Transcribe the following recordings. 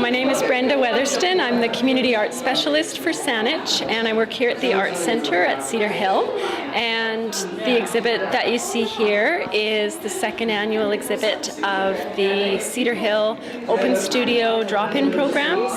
my name is Brenda Weatherston. I'm the Community Arts Specialist for Saanich, and I work here at the Arts Centre at Cedar Hill. And the exhibit that you see here is the second annual exhibit of the Cedar Hill Open Studio drop-in programs.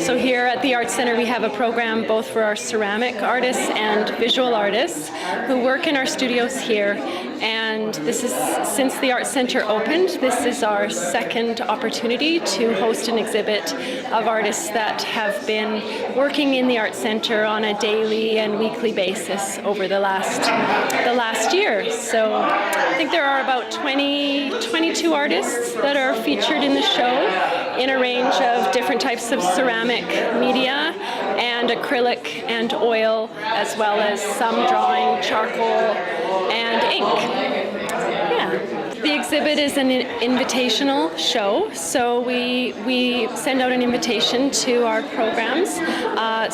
So here at the Arts Centre we have a program both for our ceramic artists and visual artists who work in our studios here. And this is, since the Arts Centre opened, this is our second opportunity to host an exhibit of artists that have been working in the Arts Centre on a daily and weekly basis over the last year. So I think there are about 22 artists that are featured in the show in a range of different types of ceramic media and acrylic and oil, as well as some drawing, charcoal, and ink. The exhibit is an invitational show, so we send out an invitation to our programs.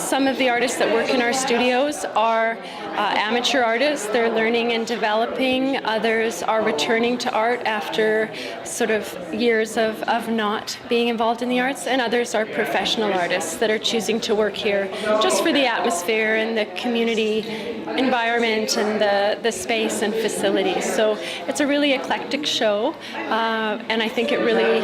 Some of the artists that work in our studios are amateur artists. They're learning and developing. Others are returning to art after sort of years of not being involved in the arts, and others are professional artists that are choosing to work here just for the atmosphere and the community environment and the space and facilities. So it's a really eclectic show, and I think it really,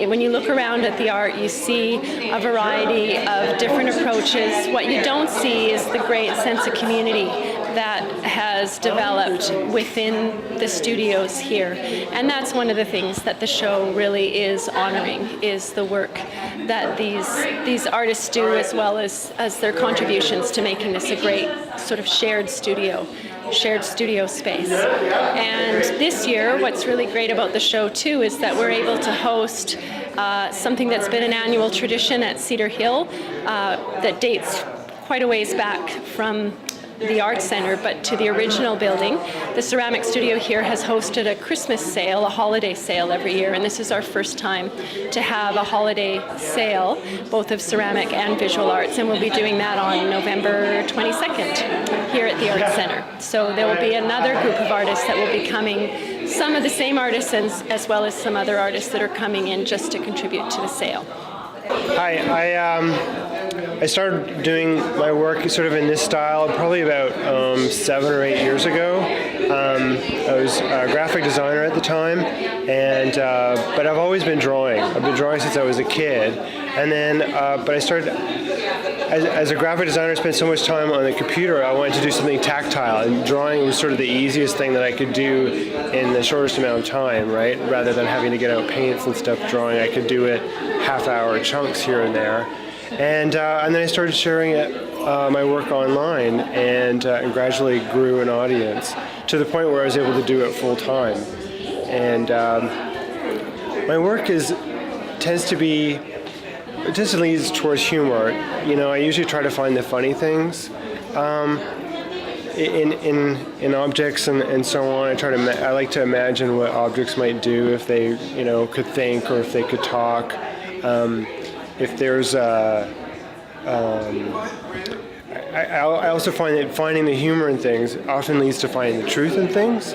when you look around at the art, you see a variety of different approaches. What you don't see is the great sense of community that has developed within the studios here. And that's one of the things that the show really is honoring, is the work that these artists do, as well as their contributions to making this a great sort of shared studio space. And this year, what's really great about the show too is that we're able to host something that's been an annual tradition at Cedar Hill that dates quite a ways back from the Arts Centre, but to the original building. The ceramic studio here has hosted a Christmas sale, a holiday sale every year, and this is our first time to have a holiday sale, both of ceramic and visual arts, and we'll be doing that on November 22nd here at the Arts Centre. So there will be another group of artists that will be coming, some of the same artists as well as some other artists that are coming in just to contribute to the sale. Hi, I started doing my work sort of in this style probably about 7 or 8 years ago. I was a graphic designer at the time, and but I've always been drawing. I've been drawing since I was a kid, and then but I started as a graphic designer. I spent so much time on the computer. I wanted to do something tactile, and drawing was sort of the easiest thing that I could do in the shortest amount of time, right? Rather than having to get out paints and stuff drawing, I could do it half-hour chunks here and there. And then I started sharing my work online, and gradually grew an audience to the point where I was able to do it full time. And my work tends to lean towards humor. You know, I usually try to find the funny things in objects and so on. I like to imagine what objects might do if they, could think, or if they could talk. If there's I also find that finding the humor in things often leads to finding the truth in things,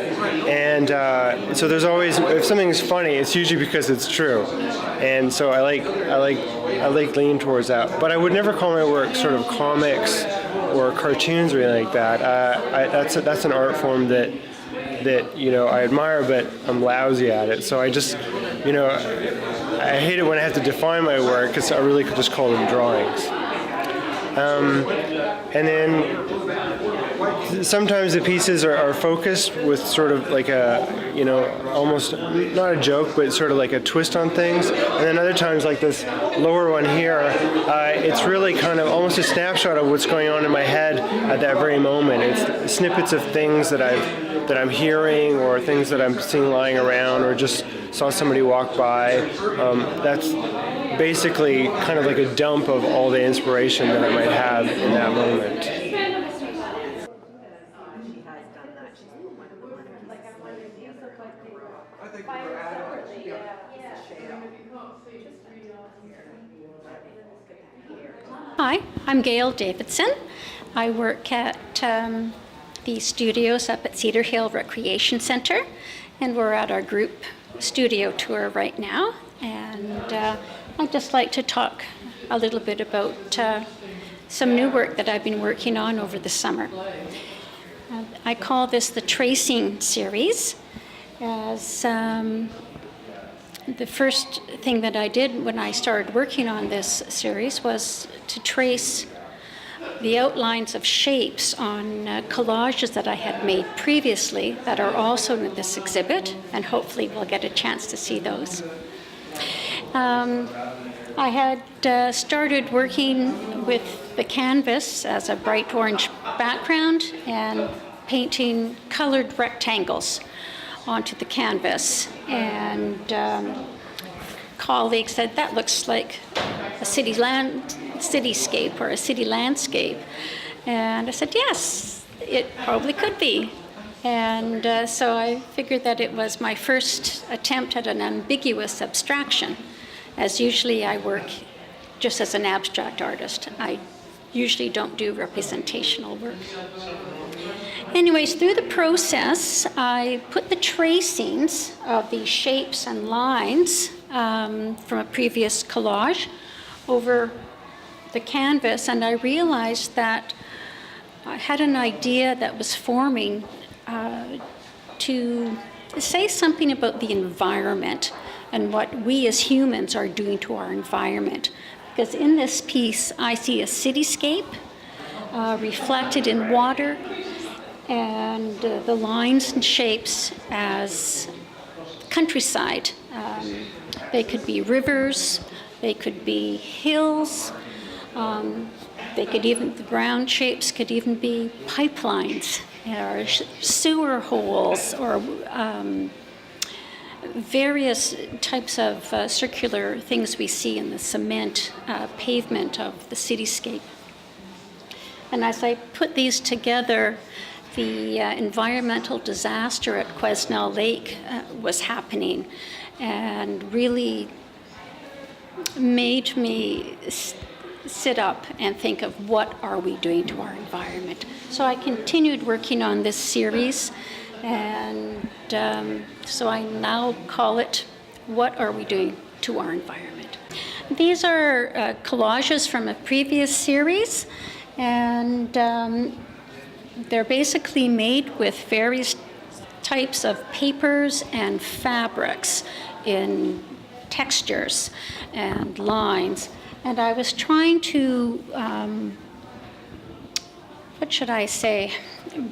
and so there's always, if something's funny, it's usually because it's true, and so I like leaning towards that. But I would never call my work sort of comics or cartoons or anything like that. That's an art form that I admire, but I'm lousy at it. So I just I hate it when I have to define my work, because I really could just call them drawings. And then sometimes the pieces are focused with sort of like a, almost not a joke, but sort of like a twist on things. And then other times, like this lower one here, it's really kind of almost a snapshot of what's going on in my head at that very moment. It's snippets of things that I'm hearing, or things that I'm seeing lying around, or just saw somebody walk by. That's basically kind of like a dump of all the inspiration that I might have in that moment. Hi, I'm Gail Davidson. I work at the studios up at Cedar Hill Recreation Center, and we're at our group studio tour right now. And I'd just like to talk a little bit about some new work that I've been working on over the summer. I call this the Tracing Series, as the first thing that I did when I started working on this series was to trace the outlines of shapes on collages that I had made previously that are also in this exhibit, and hopefully we'll get a chance to see those. I had started working with the canvas as a bright orange background and painting colored rectangles onto the canvas, and colleagues said that looks like a cityscape or a city landscape, and I said yes, it probably could be. And so I figured that it was my first attempt at an ambiguous abstraction, as usually I work just as an abstract artist. I usually don't do representational work. Anyways, through the process, I put the tracings of these shapes and lines from a previous collage over the canvas, and I realized that I had an idea that was forming to say something about the environment and what we as humans are doing to our environment. Because in this piece, I see a cityscape reflected in water, and the lines and shapes as countryside. They could be rivers, they could be hills, the ground shapes could even be pipelines or sewer holes, or various types of circular things we see in the cement pavement of the cityscape. And as I put these together, the environmental disaster at Quesnel Lake was happening, and really made me sit up and think of what are we doing to our environment. So I continued working on this series, and so I now call it What Are We Doing to Our Environment? These are collages from a previous series, and they're basically made with various types of papers and fabrics in textures and lines. And I was trying to,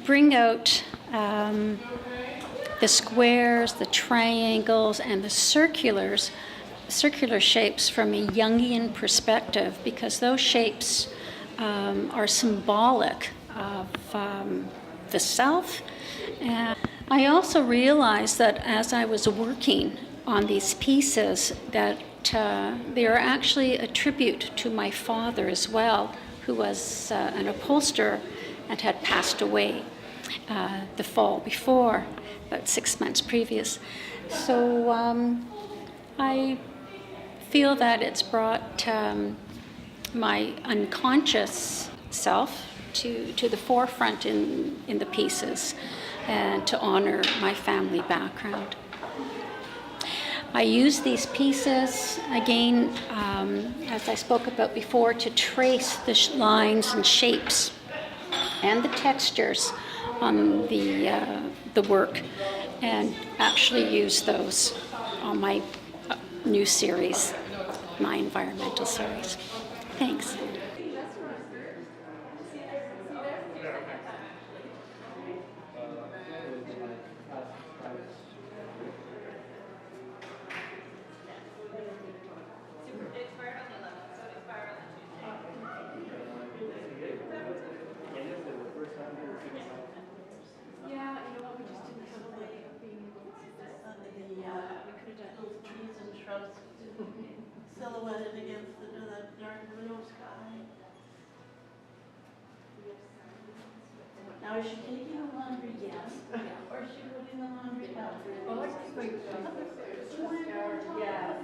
bring out the squares, the triangles, and the circular shapes from a Jungian perspective, because those shapes are symbolic of the self. And I also realized that as I was working on these pieces, that they are actually a tribute to my father as well, who was an upholsterer and had passed away the fall before, about 6 months previous. So I feel that it's brought my unconscious self to the forefront in the pieces, and to honor my family background. I use these pieces, again, as I spoke about before, to trace the lines and shapes and the textures on the work, and actually use those on my new series, my environmental series. Thanks. Silhouetted against the dark blue sky. Now, is she taking the laundry? Yes. Or is she putting the laundry out? Well, let's just wait. Yes.